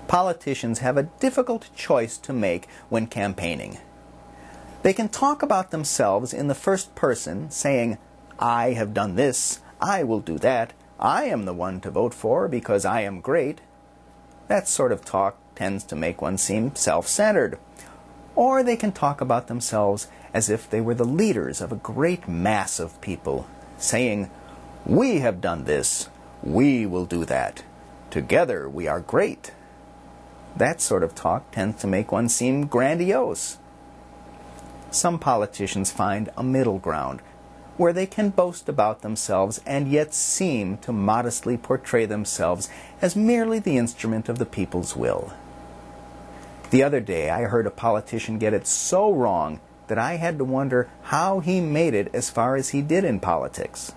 Politicians have a difficult choice to make when campaigning. They can talk about themselves in the first person, saying, "I have done this, I will do that, I am the one to vote for because I am great." That sort of talk tends to make one seem self-centered. Or they can talk about themselves as if they were the leaders of a great mass of people, saying, "We have done this, we will do that, together we are great." That sort of talk tends to make one seem grandiose. Some politicians find a middle ground, where they can boast about themselves and yet seem to modestly portray themselves as merely the instrument of the people's will. The other day I heard a politician get it so wrong that I had to wonder how he made it as far as he did in politics.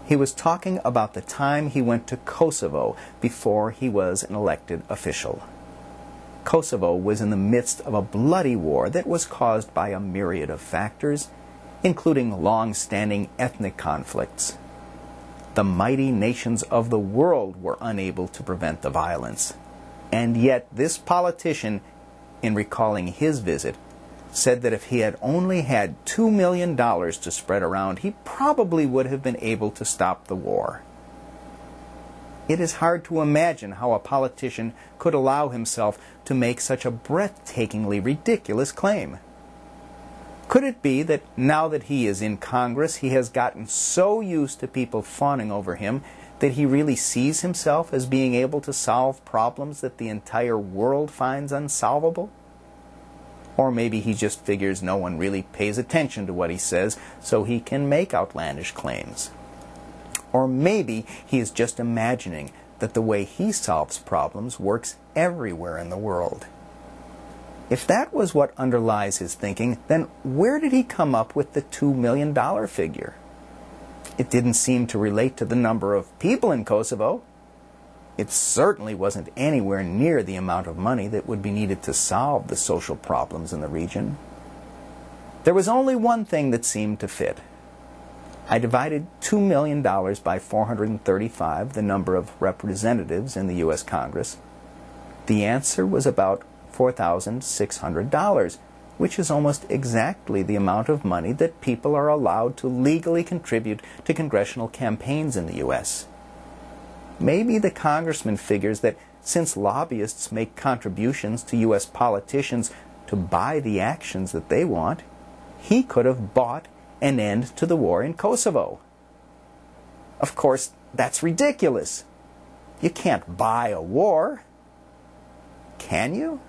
He was talking about the time he went to Kosovo before he was an elected official. Kosovo was in the midst of a bloody war that was caused by a myriad of factors, including long-standing ethnic conflicts. The mighty nations of the world were unable to prevent the violence. And yet this politician, in recalling his visit, said that if he had only had $2 million to spread around, he probably would have been able to stop the war. It is hard to imagine how a politician could allow himself to make such a breathtakingly ridiculous claim. Could it be that now that he is in Congress, he has gotten so used to people fawning over him that he really sees himself as being able to solve problems that the entire world finds unsolvable? Or maybe he just figures no one really pays attention to what he says, so he can make outlandish claims. Or maybe he is just imagining that the way he solves problems works everywhere in the world. If that was what underlies his thinking, then where did he come up with the $2 million figure? It didn't seem to relate to the number of people in Kosovo. It certainly wasn't anywhere near the amount of money that would be needed to solve the social problems in the region. There was only one thing that seemed to fit. I divided $2 million by 435, the number of representatives in the U.S. Congress. The answer was about $4,600, which is almost exactly the amount of money that people are allowed to legally contribute to congressional campaigns in the U.S. Maybe the congressman figures that since lobbyists make contributions to U.S. politicians to buy the actions that they want, he could have bought an end to the war in Kosovo. Of course, that's ridiculous. You can't buy a war. Can you?